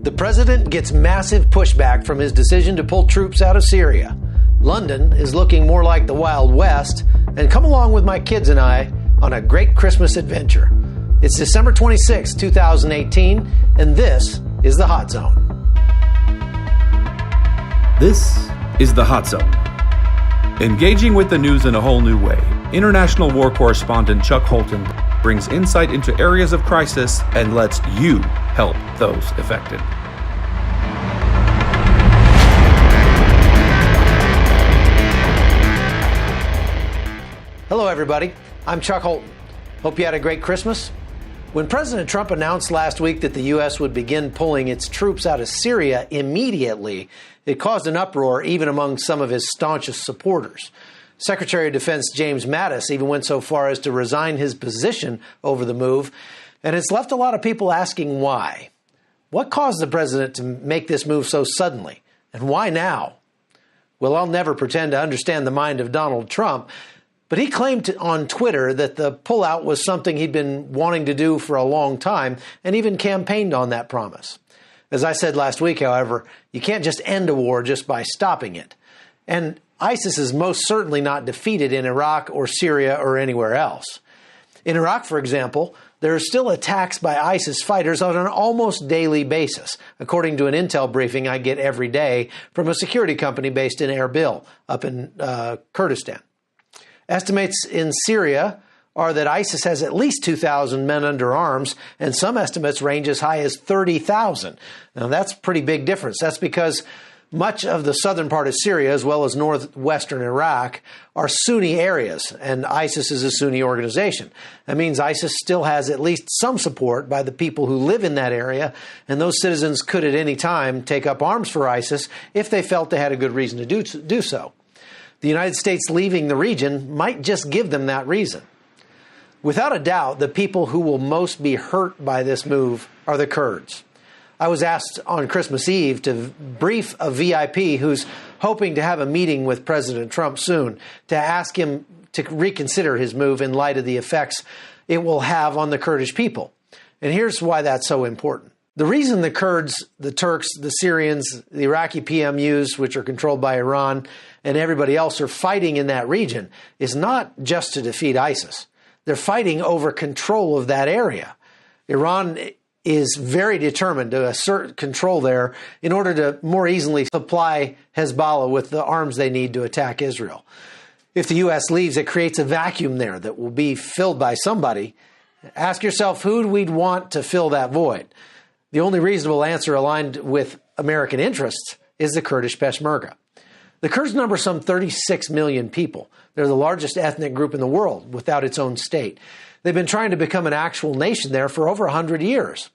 The president gets massive pushback from his decision to pull troops out of Syria. London is looking more like the Wild West, and come along with my kids and I on a great Christmas adventure. It's December 26, 2018, and this is The Hot Zone. This is The Hot Zone. Engaging with the news in a whole new way, international war correspondent Chuck Holton brings insight into areas of crisis and lets you help those affected. Hello, everybody. I'm Chuck Holton. Hope you had a great Christmas. When President Trump announced last week that the U.S. would begin pulling its troops out of Syria immediately, it caused an uproar even among some of his staunchest supporters. Secretary of Defense James Mattis even went so far as to resign his position over the move, and it's left a lot of people asking why. What caused the president to make this move so suddenly, and why now? Well, I'll never pretend to understand the mind of Donald Trump, but he claimed on Twitter that the pullout was something he'd been wanting to do for a long time and even campaigned on that promise. As I said last week, however, you can't just end a war just by stopping it. And ISIS is most certainly not defeated in Iraq or Syria or anywhere else. In Iraq, for example, there are still attacks by ISIS fighters on an almost daily basis, according to an intel briefing I get every day from a security company based in Erbil, up in Kurdistan. Estimates in Syria are that ISIS has at least 2,000 men under arms, and some estimates range as high as 30,000. Now, that's a pretty big difference. That's because much of the southern part of Syria, as well as northwestern Iraq, are Sunni areas, and ISIS is a Sunni organization. That means ISIS still has at least some support by the people who live in that area, and those citizens could at any time take up arms for ISIS if they felt they had a good reason to do so. The United States leaving the region might just give them that reason. Without a doubt, the people who will most be hurt by this move are the Kurds. I was asked on Christmas Eve to brief a VIP who's hoping to have a meeting with President Trump soon to ask him to reconsider his move in light of the effects it will have on the Kurdish people. And here's why that's so important. The reason the Kurds, the Turks, the Syrians, the Iraqi PMUs, which are controlled by Iran, and everybody else are fighting in that region is not just to defeat ISIS. They're fighting over control of that area. Iran is very determined to assert control there in order to more easily supply Hezbollah with the arms they need to attack Israel. If the U.S. leaves, it creates a vacuum there that will be filled by somebody. Ask yourself who we'd want to fill that void. The only reasonable answer aligned with American interests is the Kurdish Peshmerga. The Kurds number some 36 million people. They're the largest ethnic group in the world without its own state. They've been trying to become an actual nation there for over 100 years.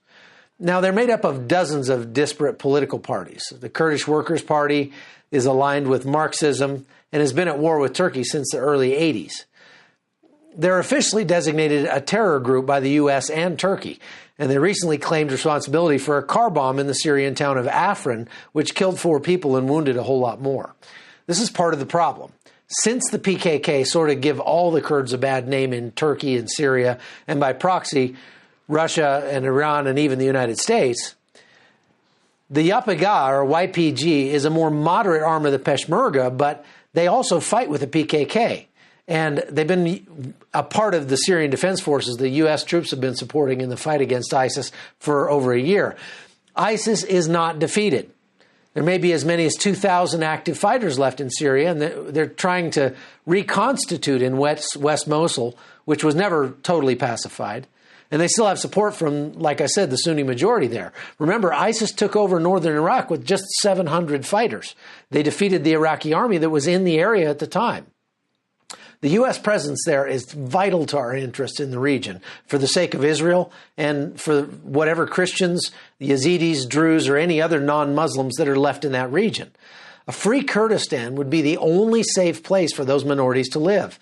Now, they're made up of dozens of disparate political parties. The Kurdish Workers' Party is aligned with Marxism and has been at war with Turkey since the early 80s. They're officially designated a terror group by the U.S. and Turkey, and they recently claimed responsibility for a car bomb in the Syrian town of Afrin, which killed 4 people and wounded a whole lot more. This is part of the problem. Since the PKK sort of give all the Kurds a bad name in Turkey and Syria, and by proxy, Russia and Iran and even the United States, the YPG, or YPG, is a more moderate arm of the Peshmerga, but they also fight with the PKK. And they've been a part of the Syrian Defense Forces the U.S. troops have been supporting in the fight against ISIS for over a year. ISIS is not defeated. There may be as many as 2,000 active fighters left in Syria, and they're trying to reconstitute in West Mosul, which was never totally pacified. And they still have support from, like I said, the Sunni majority there. Remember, ISIS took over northern Iraq with just 700 fighters. They defeated the Iraqi army that was in the area at the time. The U.S. presence there is vital to our interest in the region for the sake of Israel and for whatever Christians, Yazidis, Druze, or any other non-Muslims that are left in that region. A free Kurdistan would be the only safe place for those minorities to live.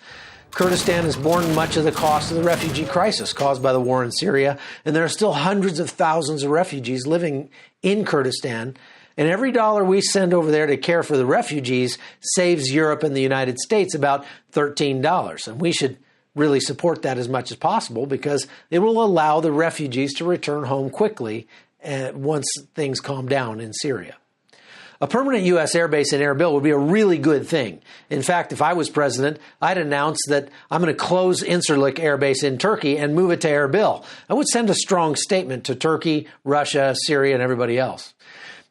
Kurdistan has borne much of the cost of the refugee crisis caused by the war in Syria, and there are still hundreds of thousands of refugees living in Kurdistan. And every dollar we send over there to care for the refugees saves Europe and the United States about $13. And we should really support that as much as possible because it will allow the refugees to return home quickly once things calm down in Syria. A permanent U.S. airbase in Erbil would be a really good thing. In fact, if I was president, I'd announce that I'm going to close Incirlik Air Base in Turkey and move it to Erbil. I would send a strong statement to Turkey, Russia, Syria, and everybody else.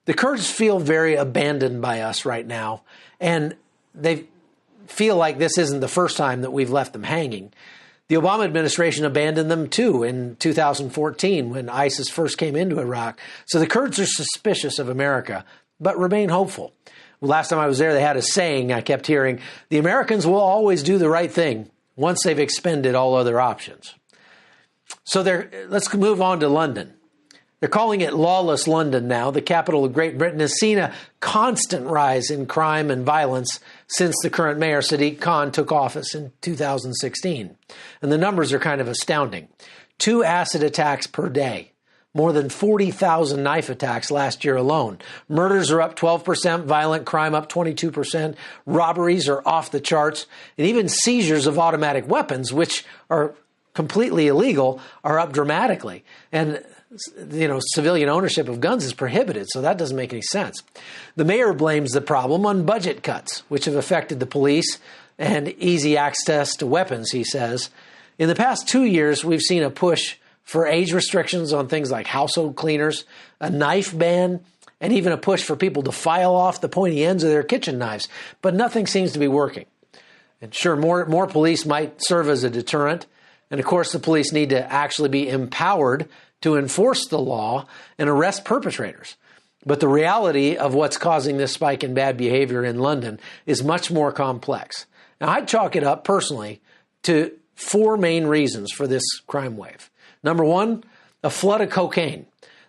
The Kurds feel very abandoned by us right now, and they feel like this isn't the first time that we've left them hanging. The Obama administration abandoned them, too, in 2014 when ISIS first came into Iraq. So the Kurds are suspicious of America, but remain hopeful. Last time I was there, they had a saying I kept hearing, the Americans will always do the right thing once they've expended all other options. So let's move on to London. They're calling it Lawless London now. The capital of Great Britain has seen a constant rise in crime and violence since the current mayor, Sadiq Khan, took office in 2016. And the numbers are kind of astounding. 2 acid attacks per day. More than 40,000 knife attacks last year alone. Murders are up 12%, violent crime up 22%, robberies are off the charts, and even seizures of automatic weapons, which are completely illegal, are up dramatically. And civilian ownership of guns is prohibited, so that doesn't make any sense. The mayor blames the problem on budget cuts, which have affected the police and easy access to weapons, he says. In the past 2 years, we've seen a push for age restrictions on things like household cleaners, a knife ban, and even a push for people to file off the pointy ends of their kitchen knives. But nothing seems to be working. And sure, more police might serve as a deterrent. And of course, the police need to actually be empowered to enforce the law and arrest perpetrators. But the reality of what's causing this spike in bad behavior in London is much more complex. Now, I'd chalk it up personally to 4 main reasons for this crime wave. Number 1, a flood of cocaine.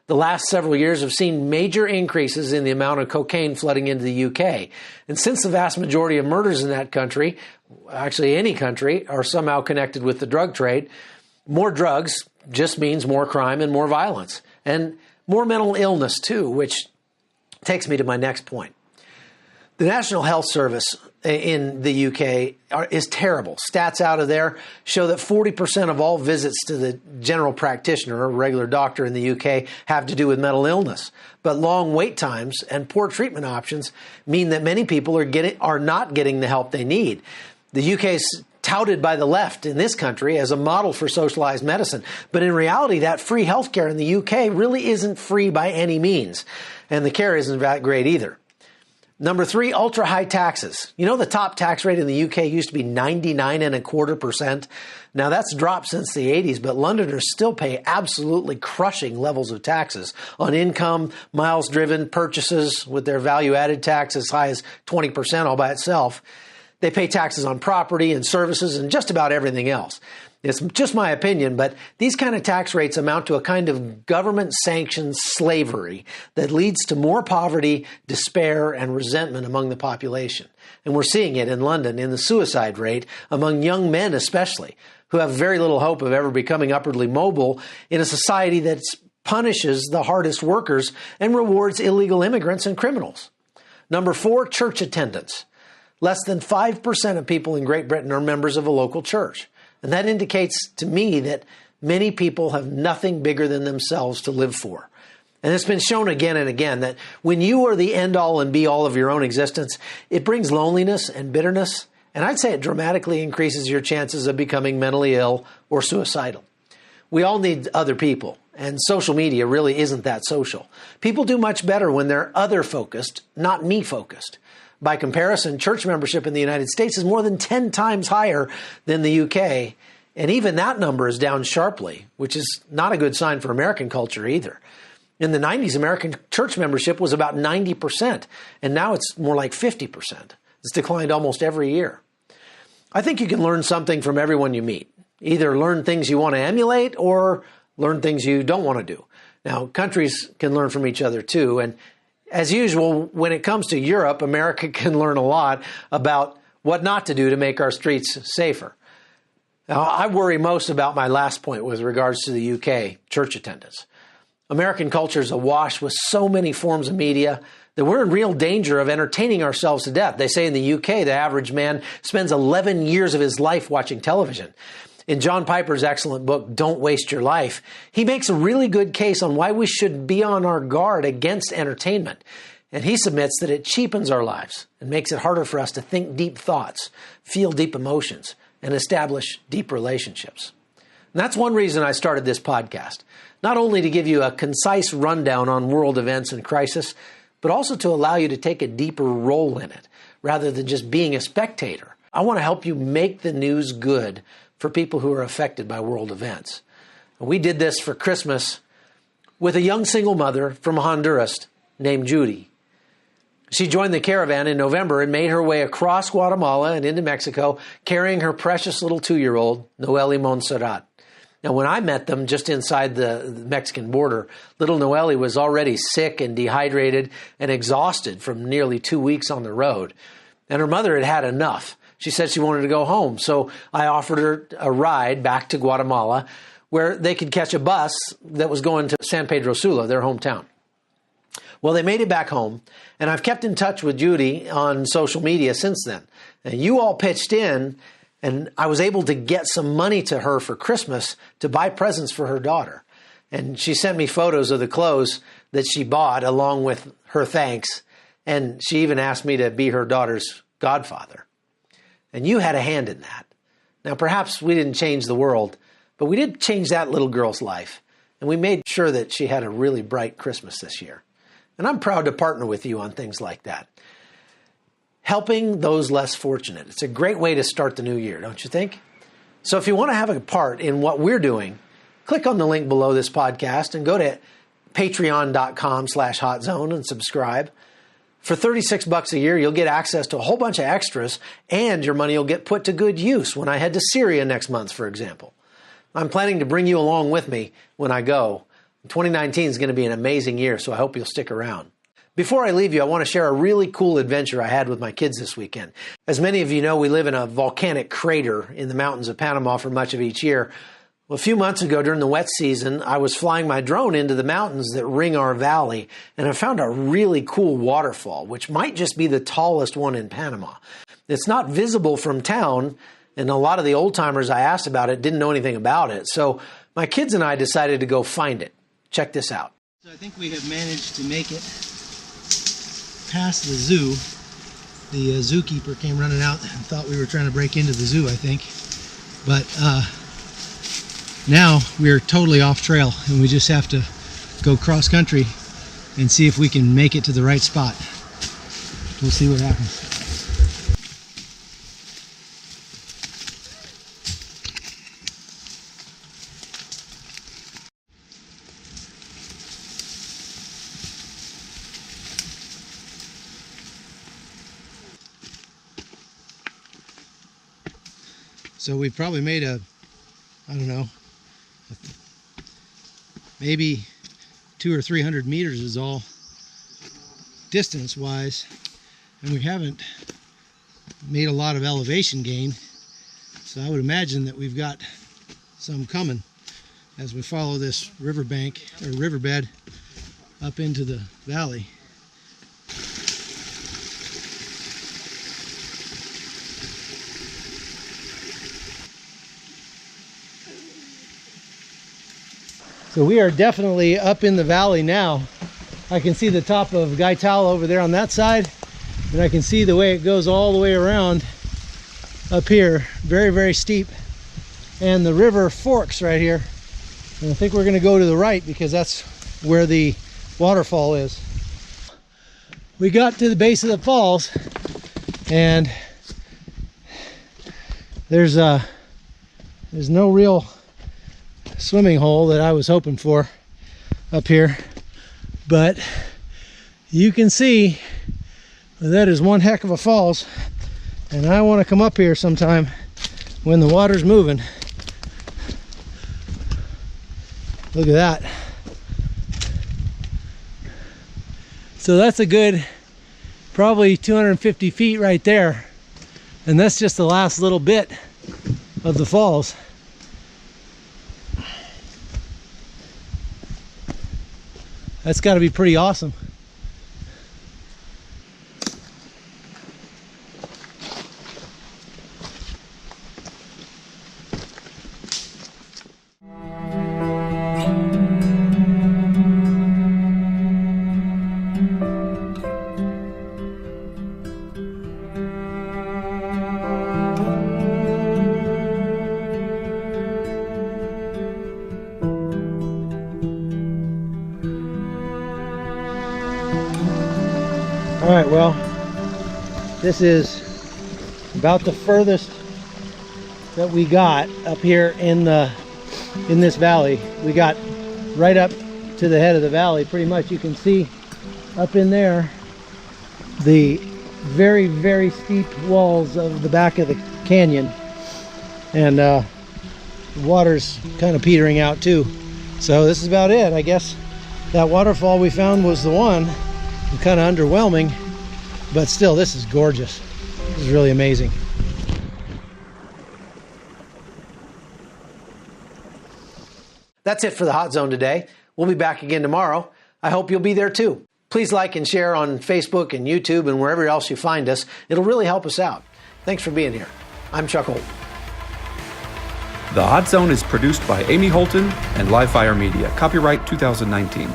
The last several years have seen major increases in the amount of cocaine flooding into the UK. And since the vast majority of murders in that country, actually any country, are somehow connected with the drug trade, more drugs just means more crime and more violence. And more mental illness, too, which takes me to my next point. The National Health Service in the UK is terrible. Stats out of there show that 40% of all visits to the general practitioner or regular doctor in the UK have to do with mental illness. But long wait times and poor treatment options mean that many people are not getting the help they need. The UK is touted by the left in this country as a model for socialized medicine. But in reality, that free healthcare in the UK really isn't free by any means. And the care isn't that great either. Number 3, ultra-high taxes. You know, the top tax rate in the UK used to be 99.25%. Now, that's dropped since the 80s, but Londoners still pay absolutely crushing levels of taxes on income, miles driven, purchases with their value-added tax as high as 20% all by itself. They pay taxes on property and services and just about everything else. It's just my opinion, but these kind of tax rates amount to a kind of government-sanctioned slavery that leads to more poverty, despair, and resentment among the population. And we're seeing it in London in the suicide rate among young men especially, who have very little hope of ever becoming upwardly mobile in a society that punishes the hardest workers and rewards illegal immigrants and criminals. Number 4, church attendance. Less than 5% of people in Great Britain are members of a local church. And that indicates to me that many people have nothing bigger than themselves to live for. And it's been shown again and again that when you are the end-all and be-all of your own existence, it brings loneliness and bitterness, and I'd say it dramatically increases your chances of becoming mentally ill or suicidal. We all need other people, and social media really isn't that social. People do much better when they're other-focused, not me-focused. By comparison, church membership in the United States is more than 10 times higher than the UK, and even that number is down sharply, which is not a good sign for American culture either. In the 90s, American church membership was about 90%, and now it's more like 50%. It's declined almost every year. I think you can learn something from everyone you meet. Either learn things you want to emulate or learn things you don't want to do. Now, countries can learn from each other too, and as usual, when it comes to Europe, America can learn a lot about what not to do to make our streets safer. Now, I worry most about my last point with regards to the UK church attendance. American culture is awash with so many forms of media that we're in real danger of entertaining ourselves to death. They say in the UK, the average man spends 11 years of his life watching television. In John Piper's excellent book, Don't Waste Your Life, he makes a really good case on why we should be on our guard against entertainment. And he submits that it cheapens our lives and makes it harder for us to think deep thoughts, feel deep emotions, and establish deep relationships. And that's one reason I started this podcast, not only to give you a concise rundown on world events and crisis, but also to allow you to take a deeper role in it, rather than just being a spectator. I want to help you make the news good for people who are affected by world events. We did this for Christmas with a young single mother from Honduras named Judy. She joined the caravan in November and made her way across Guatemala and into Mexico, carrying her precious little 2-year-old, Noelle Montserrat. Now, when I met them just inside the Mexican border, little Noelle was already sick and dehydrated and exhausted from nearly 2 weeks on the road. And her mother had had enough. She said she wanted to go home, so I offered her a ride back to Guatemala where they could catch a bus that was going to San Pedro Sula, their hometown. Well, they made it back home, and I've kept in touch with Judy on social media since then. And you all pitched in, and I was able to get some money to her for Christmas to buy presents for her daughter. And she sent me photos of the clothes that she bought along with her thanks, and she even asked me to be her daughter's godfather. And you had a hand in that. Now, perhaps we didn't change the world, but we did change that little girl's life. And we made sure that she had a really bright Christmas this year. And I'm proud to partner with you on things like that. Helping those less fortunate. It's a great way to start the new year, don't you think? So if you want to have a part in what we're doing, click on the link below this podcast and go to patreon.com/hotzone and subscribe. For $36 a year, you'll get access to a whole bunch of extras, and your money will get put to good use when I head to Syria next month, for example. I'm planning to bring you along with me when I go. 2019 is going to be an amazing year, so I hope you'll stick around. Before I leave you, I want to share a really cool adventure I had with my kids this weekend. As many of you know, we live in a volcanic crater in the mountains of Panama for much of each year. Well, a few months ago during the wet season, I was flying my drone into the mountains that ring our valley, and I found a really cool waterfall, which might just be the tallest one in Panama. It's not visible from town, and a lot of the old-timers I asked about it didn't know anything about it. So my kids and I decided to go find it. Check this out. So I think we have managed to make it past the zoo. The zookeeper came running out and thought we were trying to break into the zoo, I think. But now we're totally off trail, and we just have to go cross country and see if we can make it to the right spot. We'll see what happens. So we've probably made I don't know, maybe 200 or 300 meters is all distance wise, and we haven't made a lot of elevation gain. So I would imagine that we've got some coming as we follow this riverbank or riverbed up into the valley. So we are definitely up in the valley now. I can see the top of Gaital over there on that side, and I can see the way it goes all the way around up here. Very, very steep. And the river forks right here. And I think we're going to go to the right because that's where the waterfall is. We got to the base of the falls, and there's no real swimming hole that I was hoping for up here, but you can see that is one heck of a falls, and I want to come up here sometime when the water's moving. Look at that. So that's a good probably 250 feet right there, and that's just the last little bit of the falls. That's got to be pretty awesome. All right, well, this is about the furthest that we got up here in this valley. We got right up to the head of the valley. Pretty much you can see up in there the very, very steep walls of the back of the canyon, and the water's kind of petering out too. So this is about it. I guess that waterfall we found was the one. Kind of underwhelming, but still, this is gorgeous. This is really amazing. That's it for the Hot Zone today. We'll be back again tomorrow. I hope you'll be there too. Please like and share on Facebook and YouTube and wherever else you find us. It'll really help us out. Thanks for being here. I'm Chuck Holton. The Hot Zone is produced by Amy Holton and Livefire Media. Copyright 2019.